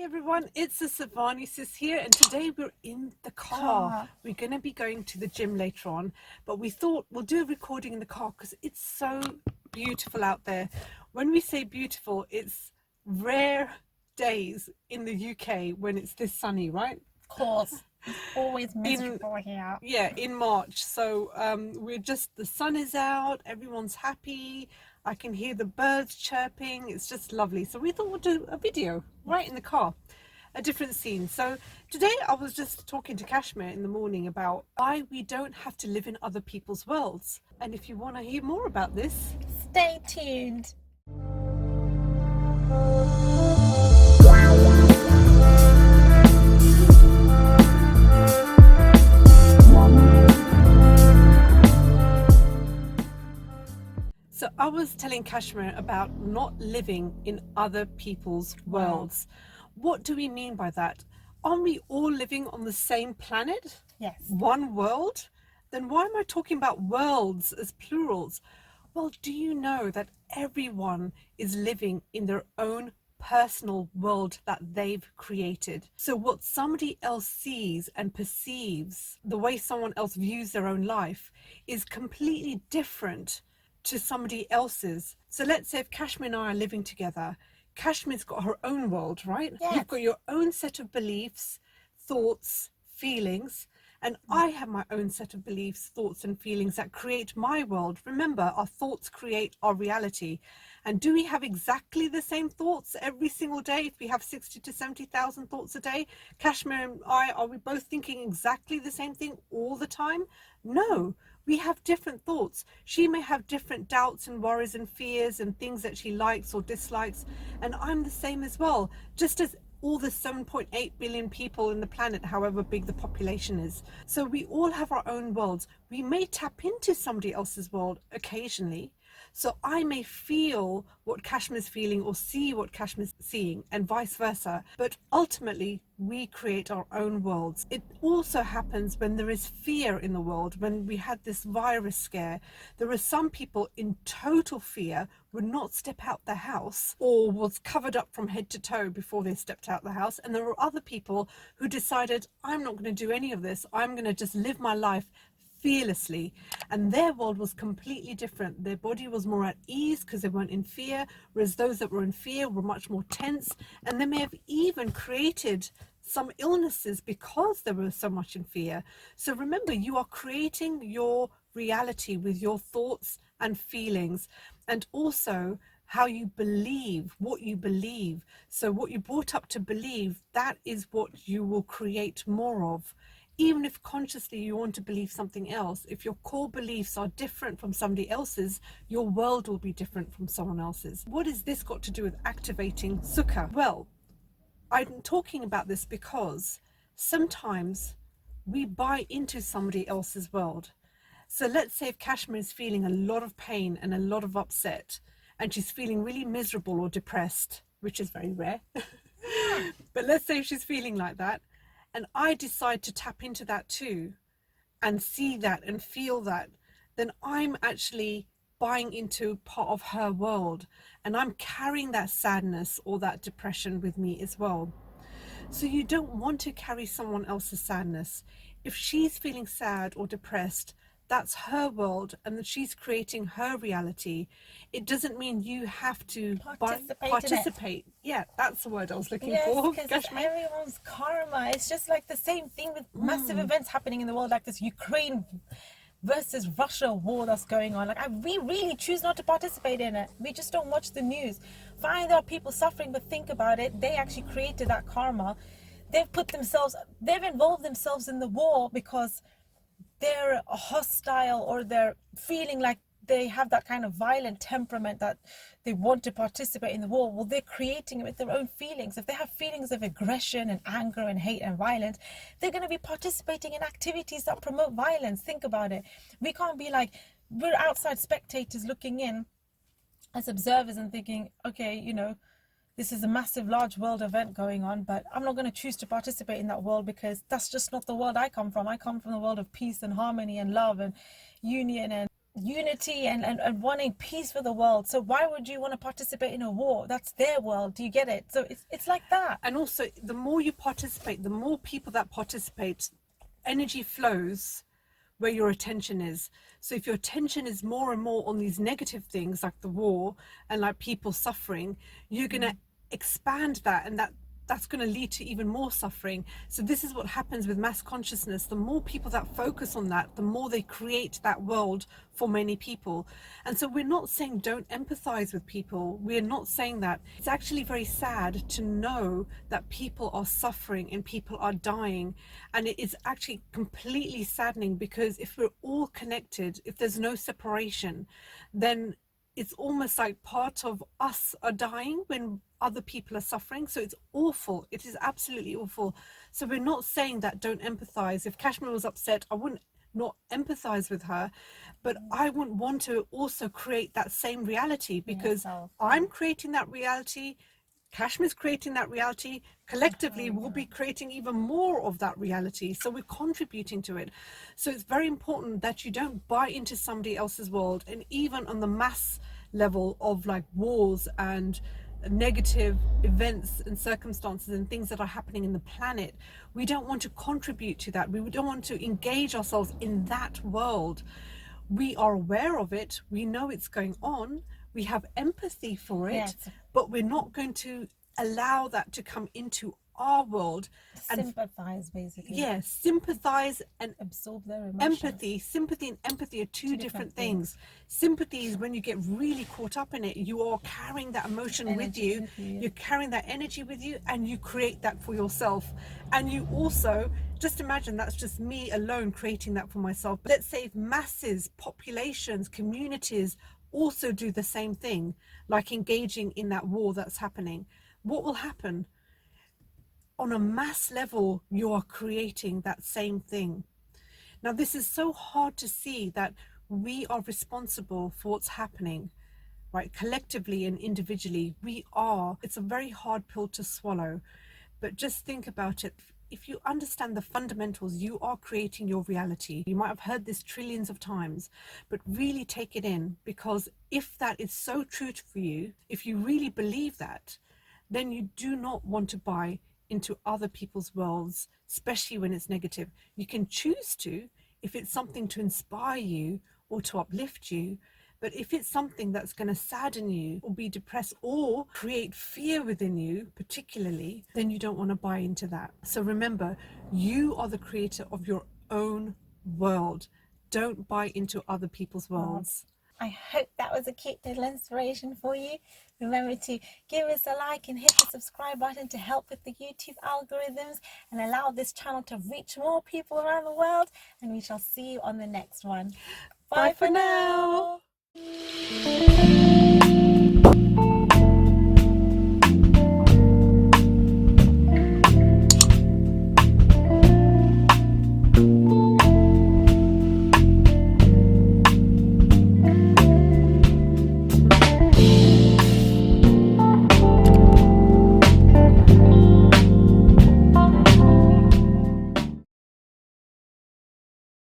everyone, it's the SavaniSis here, and today we're in the car. We're going to be going to the gym later on, but we thought we'll do a recording in the car because it's so beautiful out there. When we say beautiful, it's rare days in the UK when it's this sunny, right? Of course, it's always miserable here. Yeah, in March. So the sun is out, everyone's happy. I can hear the birds chirping. It's just lovely. So we thought we'd do a video right in the car, a different scene. So today I was just talking to Kashmir in the morning about why we don't have to live in other people's worlds. And if you want to hear more about this, Stay tuned. So I was telling Kashmir about not living in other people's worlds. What do we mean by that? Aren't we all living on the same planet? Yes. One world? Then why am I talking about worlds as plurals? Well, do you know that everyone is living in their own personal world that they've created? So what somebody else sees and perceives, the way someone else views their own life, is completely different to somebody else's. So let's say if Kashmir and I are living together, Kashmir's got her own world, right? Yes. You've got your own set of beliefs, thoughts, feelings, and I have my own set of beliefs, thoughts and feelings that create my world. Remember, our thoughts create our reality. And do we have exactly the same thoughts every single day? If we have 60 to 70,000 thoughts a day, Kashmir and I, are we both thinking exactly the same thing all the time? No, we have different thoughts. She may have different doubts and worries and fears and things that she likes or dislikes. And I'm the same as well, just as all the 7.8 billion people in the planet, however big the population is. So we all have our own worlds. We may tap into somebody else's world occasionally. So I may feel what Kashmir's feeling or see what Kashmir's seeing and vice versa. But ultimately, we create our own worlds. It also happens when there is fear in the world. When we had this virus scare, there were some people in total fear, would not step out the house or was covered up from head to toe before they stepped out the house. And there were other people who decided, I'm not going to do any of this. I'm going to just live my life fearlessly, and their world was completely different. Their body was more at ease because they weren't in fear, whereas those that were in fear were much more tense, and they may have even created some illnesses because they were so much in fear. So remember, you are creating your reality with your thoughts and feelings, and also how you believe, what you believe. So what you brought up to believe, that is what you will create more of. Even if consciously you want to believe something else, if your core beliefs are different from somebody else's, your world will be different from someone else's. What has this got to do with activating Sukha? Well, I'm talking about this because sometimes we buy into somebody else's world. So let's say if Kashmir is feeling a lot of pain and a lot of upset, and she's feeling really miserable or depressed, which is very rare. But let's say she's feeling like that, and I decide to tap into that too and see that and feel that, then I'm actually buying into part of her world, and I'm carrying that sadness or that depression with me as well. So you don't want to carry someone else's sadness. If she's feeling sad or depressed, that's her world and she's creating her reality. It doesn't mean you have to participate. Yeah, that's the word I was looking for. Yes, because it's everyone's karma. It's just like the same thing with massive events happening in the world, like this Ukraine versus Russia war that's going on. We really choose not to participate in it. We just don't watch the news. Fine, there are people suffering, but think about it. They actually created that karma. They've involved themselves in the war because they're hostile, or they're feeling like they have that kind of violent temperament that they want to participate in the war. Well, they're creating it with their own feelings. If they have feelings of aggression and anger and hate and violence, they're going to be participating in activities that promote violence. Think about it. We can't be like, we're outside spectators looking in as observers and thinking, okay, this is a massive, large world event going on, but I'm not going to choose to participate in that world because that's just not the world I come from. I come from the world of peace and harmony and love and union and unity and wanting peace for the world. So why would you want to participate in a war? That's their world. Do you get it? So it's like that. And also, the more you participate, the more people that participate, energy flows where your attention is. So if your attention is more and more on these negative things like the war and like people suffering, you're going to expand that, and that's going to lead to even more suffering. So this is what happens with mass consciousness. The more people that focus on that, the more they create that world for many people. And so we're not saying don't empathize with people. We're not saying that. It's actually very sad to know that people are suffering and people are dying. And it is actually completely saddening, because if we're all connected, if there's no separation, then it's almost like part of us are dying when other people are suffering. So it's awful. It is absolutely awful. So we're not saying that don't empathize. If Kashmir was upset, I wouldn't not empathize with her, but I wouldn't want to also create that same reality, because I'm creating that reality. Kashmir's creating that reality. Collectively, we'll be creating even more of that reality. So we're contributing to it. So it's very important that you don't buy into somebody else's world. And even on the mass level of like wars and negative events and circumstances and things that are happening in the planet, we don't want to contribute to that. We don't want to engage ourselves in that world. We are aware of it. We know it's going on. We have empathy for it. Yes. But we're not going to allow that to come into our world. Sympathize, basically. Yeah, sympathize and absorb their emotions. Empathy. Sympathy and empathy are two different things. Sympathy is when you get really caught up in it. You are carrying that emotion with you. You're carrying that energy with you, and you create that for yourself. And you also, just imagine that's just me alone creating that for myself. But let's say if masses, populations, communities also do the same thing, like engaging in that war that's happening, what will happen? On a mass level, you are creating that same thing. Now, this is so hard to see, that we are responsible for what's happening, right? Collectively and individually, we are. It's a very hard pill to swallow, but just think about it. If you understand the fundamentals, you are creating your reality. You might have heard this trillions of times, but really take it in, because if that is so true for you, if you really believe that, then you do not want to buy into other people's worlds, especially when it's negative. You can choose to, if it's something to inspire you or to uplift you, but if it's something that's going to sadden you or be depressed or create fear within you particularly, then you don't want to buy into that. So remember, you are the creator of your own world. Don't buy into other people's worlds. I hope that was a cute little inspiration for you. Remember to give us a like and hit the subscribe button to help with the YouTube algorithms and allow this channel to reach more people around the world. And we shall see you on the next one. Bye for now.